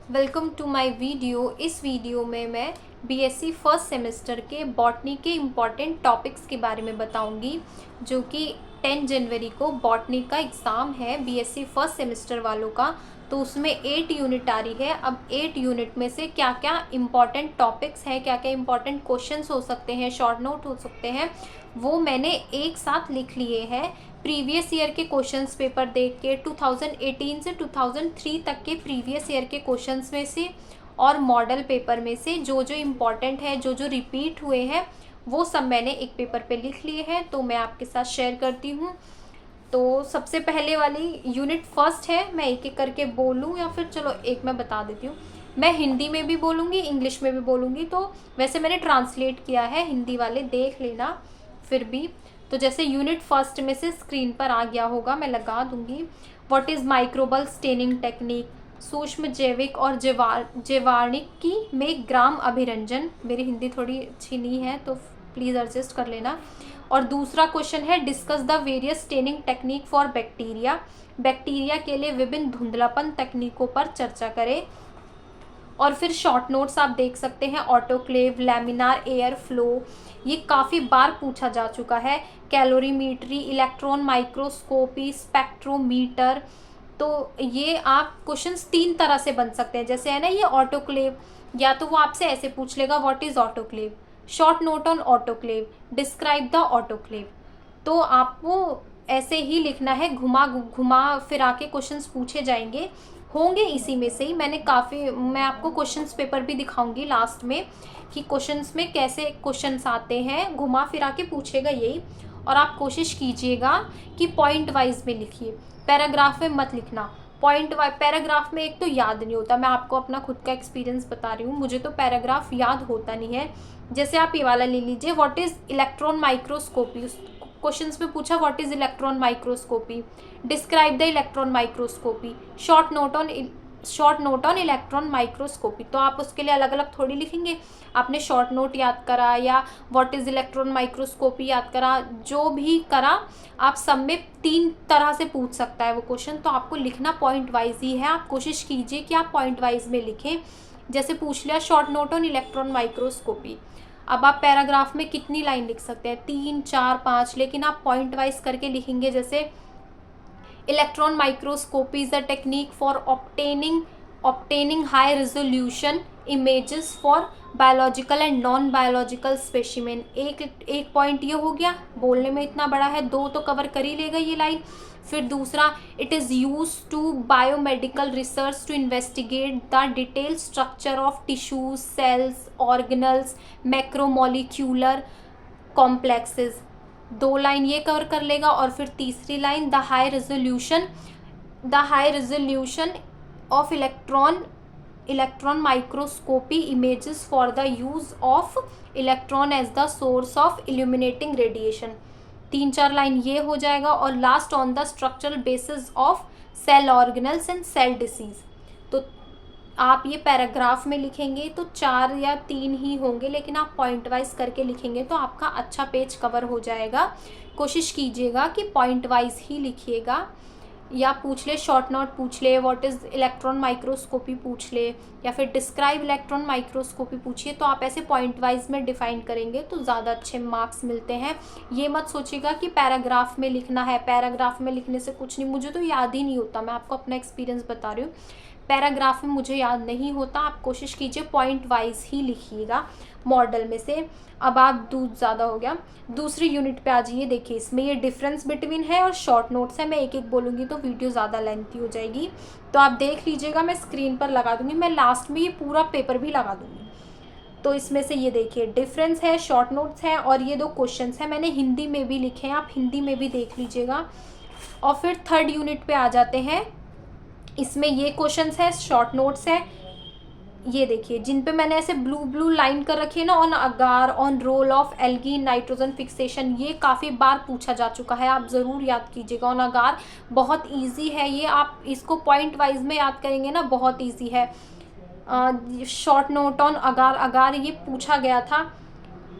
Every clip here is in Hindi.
Welcome to my video. इस वीडियो में मैं बीएससी फर्स्ट सेमेस्टर के बॉटनी के इम्पॉर्टेंट टॉपिक्स के बारे में बताऊंगी, जो कि 10 जनवरी को बॉटनी का एग्ज़ाम है बीएससी फर्स्ट सेमेस्टर वालों का। तो उसमें 8 यूनिट आ रही है। अब 8 यूनिट में से क्या क्या इम्पॉर्टेंट टॉपिक्स हैं, क्या क्या इम्पॉर्टेंट क्वेश्चंस हो सकते हैं, शॉर्ट नोट हो सकते हैं, वो मैंने एक साथ लिख लिए हैं। प्रीवियस ईयर के क्वेश्चंस पेपर देख के 2018 से 2003 तक के प्रीवियस ईयर के क्वेश्चंस में से और मॉडल पेपर में से जो जो इम्पॉर्टेंट है, जो जो रिपीट हुए हैं, वो सब मैंने एक पेपर पे लिख लिए हैं। तो मैं आपके साथ शेयर करती हूँ। तो सबसे पहले वाली यूनिट फर्स्ट है। मैं एक एक करके बोलूँ या फिर चलो एक मैं बता देती हूँ। मैं हिंदी में भी बोलूँगी, इंग्लिश में भी बोलूँगी। तो वैसे मैंने ट्रांसलेट किया है, हिंदी वाले देख लेना फिर भी। तो जैसे यूनिट फर्स्ट में से स्क्रीन पर आ गया होगा, मैं लगा दूंगी। What is microbial staining technique, सूक्ष्म जैविक और जैवाणिकी में ग्राम अभिरंजन। मेरी हिंदी थोड़ी अच्छी नहीं है तो प्लीज़ एडजस्ट कर लेना। और दूसरा क्वेश्चन है discuss the various staining technique for bacteria. Bacteria के लिए विभिन्न धुंधलापन तकनीकों पर चर्चा करें। और फिर शॉर्ट नोट्स आप देख सकते हैं, ऑटोक्लेव, लैमिनार एयर फ्लो, ये काफ़ी बार पूछा जा चुका है। Calorimetry, electron microscopy, spectrometer. तो ये आप क्वेश्चंस 3 तरह से बन सकते हैं। जैसे है ना ये ऑटोक्लेव, या तो वो आपसे ऐसे पूछ लेगा what is autoclave, short note on autoclave, describe the autoclave. तो आपको ऐसे ही लिखना है, घुमा घुमा फिरा के क्वेश्चंस पूछे जाएंगे, होंगे इसी में से ही। मैं आपको क्वेश्चंस पेपर भी दिखाऊंगी लास्ट में कि क्वेश्चंस में कैसे क्वेश्चंस आते हैं, घुमा फिरा के पूछेगा यही। और आप कोशिश कीजिएगा कि पॉइंट वाइज में लिखिए, पैराग्राफ में मत लिखना। पॉइंट वाइज पैराग्राफ में एक तो याद नहीं होता, मैं आपको अपना खुद का एक्सपीरियंस बता रही हूँ, मुझे तो पैराग्राफ याद होता नहीं है। जैसे आप ये वाला ले लीजिए, what is electron microscopy. Questions में पूछा what is electron microscopy, describe the electron microscopy, short note on electron microscopy. तो आप उसके लिए अलग अलग थोड़ी लिखेंगे। आपने शॉर्ट नोट याद करा या व्हाट इज इलेक्ट्रॉन माइक्रोस्कोपी याद करा, जो भी करा, आप सब में 3 तरह से पूछ सकता है वो क्वेश्चन। तो आपको लिखना पॉइंट वाइज ही है। आप कोशिश कीजिए कि आप पॉइंट वाइज में लिखें। जैसे पूछ लिया short note on electron microscopy, अब आप पैराग्राफ में कितनी लाइन लिख सकते हैं, 3, 4, 5, लेकिन आप पॉइंट वाइज करके लिखेंगे। जैसे electron microscopy is a technique for obtaining high resolution images for biological and non biological specimen. एक पॉइंट ये हो गया, बोलने में इतना बड़ा है, 2 तो कवर कर ही लेगा ये लाइन। फिर दूसरा, it is use to biomedical research to investigate the detail structure of tissues, cells, organelles, macromolecular complexes. 2 line ये कवर कर लेगा। और फिर तीसरी line, the high resolution of electron microscopy images for the use of electron as the source of illuminating radiation. 3-4 line ये हो जाएगा। और last, on the structural basis of cell organelles and cell disease. तो आप ये पैराग्राफ में लिखेंगे तो 4 या 3 ही होंगे, लेकिन आप पॉइंट वाइज करके लिखेंगे तो आपका अच्छा पेज कवर हो जाएगा। कोशिश कीजिएगा कि पॉइंट वाइज ही लिखिएगा। या पूछ ले शॉर्ट नोट, पूछ ले व्हाट इज़ इलेक्ट्रॉन माइक्रोस्कोपी पूछ ले, या फिर डिस्क्राइब इलेक्ट्रॉन माइक्रोस्कोपी पूछिए। तो आप ऐसे पॉइंट वाइज में डिफाइन करेंगे तो ज़्यादा अच्छे मार्क्स मिलते हैं। ये मत सोचिएगा कि पैराग्राफ में लिखना है, पैराग्राफ में लिखने से कुछ नहीं, मुझे तो याद ही नहीं होता, मैं आपको अपना एक्सपीरियंस बता रही हूँ। पैराग्राफ में मुझे याद नहीं होता। आप कोशिश कीजिए पॉइंट वाइज ही लिखिएगा मॉडल में से। अब आप दूध ज़्यादा हो गया, दूसरी यूनिट पे आ जाइए। देखिए इसमें ये डिफरेंस बिटवीन है और शॉर्ट नोट्स है। मैं एक एक बोलूँगी तो वीडियो ज़्यादा लेंथी हो जाएगी, तो आप देख लीजिएगा। मैं स्क्रीन पर लगा दूँगी, मैं लास्ट में ये पूरा पेपर भी लगा दूँगी। तो इसमें से ये देखिए डिफरेंस है, शॉर्ट नोट्स हैं, और ये 2 क्वेश्चंस हैं, मैंने हिंदी में भी लिखे हैं, आप हिंदी में भी देख लीजिएगा। और फिर थर्ड यूनिट पे आ जाते हैं। इसमें ये क्वेश्चंस है, शॉर्ट नोट्स है। ये देखिए जिन पे मैंने ऐसे ब्लू लाइन कर रखी है ना, on agar, on roll of algae nitrogen fixation, ये काफ़ी बार पूछा जा चुका है, आप ज़रूर याद कीजिएगा। ऑन अगार बहुत इजी है ये, आप इसको पॉइंट वाइज में याद करेंगे ना, बहुत इजी है। शॉर्ट नोट ऑन अगार ये पूछा गया था,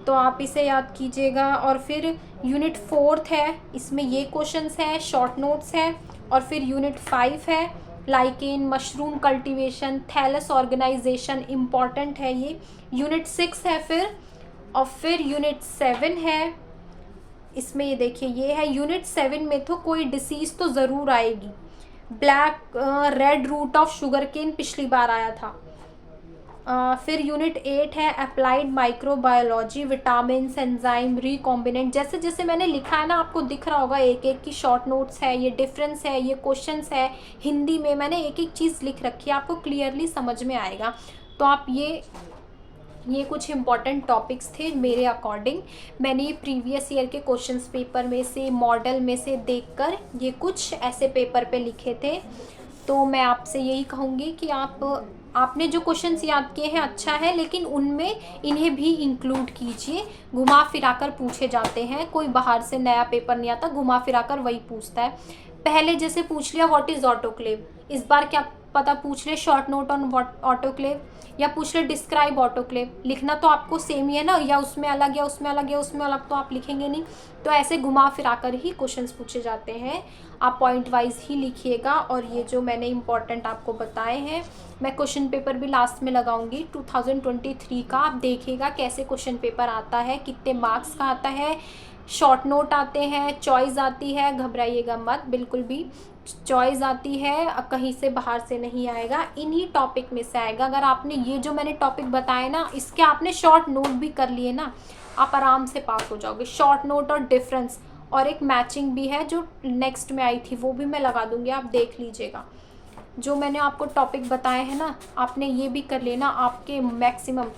तो आप इसे याद कीजिएगा। और फिर यूनिट 4 है, इसमें ये क्वेश्चंस हैं, शॉर्ट नोट्स हैं। और फिर यूनिट 5 है, lichen, mushroom cultivation, thallus organisation, important है ये। यूनिट 6 है फिर, और फिर यूनिट 7 है। इसमें ये देखिए ये है यूनिट 7 में तो कोई डिसीज तो ज़रूर आएगी। Black red root of sugarcane पिछली बार आया था। फिर यूनिट 8 है applied microbiology, vitamin, enzyme, recombinant. जैसे जैसे मैंने लिखा है ना, आपको दिख रहा होगा एक एक की शॉर्ट नोट्स है, ये डिफरेंस है, ये क्वेश्चंस है। हिंदी में मैंने एक एक चीज़ लिख रखी है, आपको क्लियरली समझ में आएगा। तो आप ये कुछ इंपॉर्टेंट टॉपिक्स थे मेरे अकॉर्डिंग। मैंने ये प्रीवियस ईयर के क्वेश्चंस पेपर में से, मॉडल में से देखकर ये कुछ ऐसे पेपर पे लिखे थे। तो मैं आपसे यही कहूँगी कि आपने जो क्वेश्चंस याद किए हैं अच्छा है, लेकिन उनमें इन्हें भी इंक्लूड कीजिए। घुमा फिरा कर पूछे जाते हैं, कोई बाहर से नया पेपर नहीं आता, घुमा फिरा कर वही पूछता है। पहले जैसे पूछ लिया व्हाट इज़ ऑटोक्लेव, इस बार क्या पता पूछ ले शॉर्ट नोट ऑन ऑटोक्लेव, या पूछ ले डिस्क्राइब ऑटोक्लेव। लिखना तो आपको सेम ही है ना, या उसमें अलग या उसमें अलग या उसमें अलग, तो आप लिखेंगे नहीं। तो ऐसे घुमा फिरा कर ही क्वेश्चंस पूछे जाते हैं, आप पॉइंट वाइज ही लिखिएगा। और ये जो मैंने इंपॉर्टेंट आपको बताए हैं, मैं क्वेश्चन पेपर भी लास्ट में लगाऊंगी 2023 का। आप देखिएगा कैसे क्वेश्चन पेपर आता है, कितने मार्क्स का आता है। शॉर्ट नोट आते हैं, चॉइस आती है, घबराइएगा मत बिल्कुल भी। चॉइस आती है, कहीं से बाहर से नहीं आएगा, इन्हीं टॉपिक में से आएगा। अगर आपने ये जो मैंने टॉपिक बताए ना, इसके आपने शॉर्ट नोट भी कर लिए ना, आप आराम से पास हो जाओगे। शॉर्ट नोट और डिफरेंस, और एक मैचिंग भी है जो नेक्स्ट में आई थी, वो भी मैं लगा दूंगी, आप देख लीजिएगा। जो मैंने आपको टॉपिक बताए हैं ना, आपने ये भी कर लेना, आपके मैक्सिमम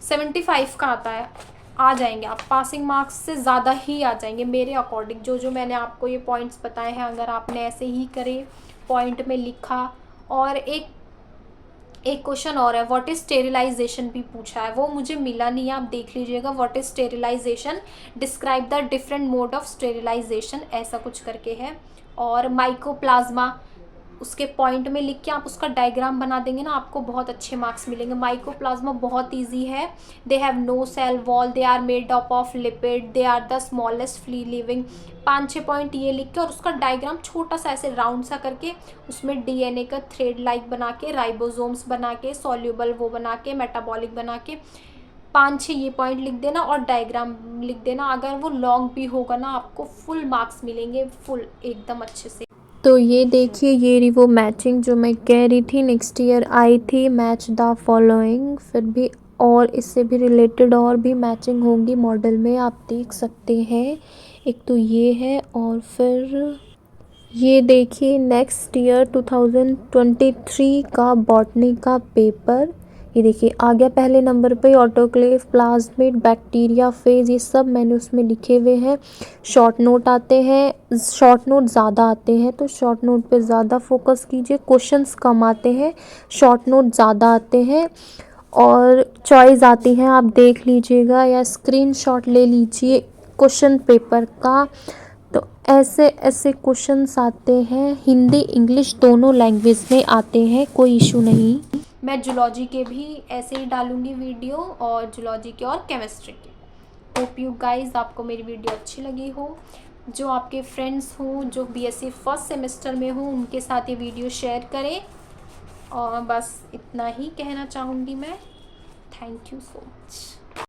75 का आता है, आ जाएंगे आप। पासिंग मार्क्स से ज़्यादा ही आ जाएंगे मेरे अकॉर्डिंग। जो मैंने आपको ये पॉइंट्स बताए हैं, अगर आपने ऐसे ही करे, पॉइंट में लिखा। और एक क्वेश्चन और है, व्हाट इज स्टेरिलाइजेशन भी पूछा है, वो मुझे मिला नहीं है, आप देख लीजिएगा। What is sterilisation, describe the different mode of sterilisation, ऐसा कुछ करके है। और माइकोप्लाज्मा, उसके पॉइंट में लिख के आप उसका डायग्राम बना देंगे ना, आपको बहुत अच्छे मार्क्स मिलेंगे। माइकोप्लाज्मा बहुत इजी है। They have no cell wall, they are made up of lipid, they are the smallest free living. 5-6 point ये लिख के, और उसका डायग्राम छोटा सा ऐसे राउंड सा करके, उसमें डीएनए का थ्रेड लाइक बना के, राइबोसोम्स बना के, सॉल्यूबल वो बना के, मेटाबॉलिक बना के, 5-6 ये पॉइंट लिख देना और डायग्राम लिख देना। अगर वो लॉन्ग भी होगा ना, आपको फुल मार्क्स मिलेंगे, फुल एकदम अच्छे से। तो ये देखिए, ये रही वो मैचिंग जो मैं कह रही थी, नेक्स्ट ईयर आई थी, मैच द फॉलोइंग। फिर भी और इससे भी रिलेटेड और भी मैचिंग होंगी मॉडल में, आप देख सकते हैं। एक तो ये है, और फिर ये देखिए नेक्स्ट ईयर 2023 का बॉटनी का पेपर। ये देखिए आ गया पहले नंबर पे, ऑटोक्लेव, प्लाज्मिड, बैक्टीरिया फेज, ये सब मैंने उसमें लिखे हुए हैं। शॉर्ट नोट आते हैं, शॉर्ट नोट ज़्यादा आते हैं, तो शॉर्ट नोट पे ज़्यादा फोकस कीजिए। क्वेश्चंस कम आते हैं, शॉर्ट नोट ज़्यादा आते हैं। और चॉइस आती हैं, आप देख लीजिएगा या स्क्रीनशॉट ले लीजिए क्वेश्चन पेपर का। तो ऐसे ऐसे क्वेश्चंस आते हैं, हिंदी इंग्लिश दोनों लैंग्वेज में आते हैं, कोई इशू नहीं। मैं जूलॉजी के भी ऐसे ही डालूंगी वीडियो, और जूलॉजी के और केमिस्ट्री के। होप यू गाइज आपको मेरी वीडियो अच्छी लगी हो। जो आपके फ्रेंड्स हों जो बीएससी फर्स्ट सेमेस्टर में हों, उनके साथ ये वीडियो शेयर करें। और बस इतना ही कहना चाहूँगी मैं। Thank you so much.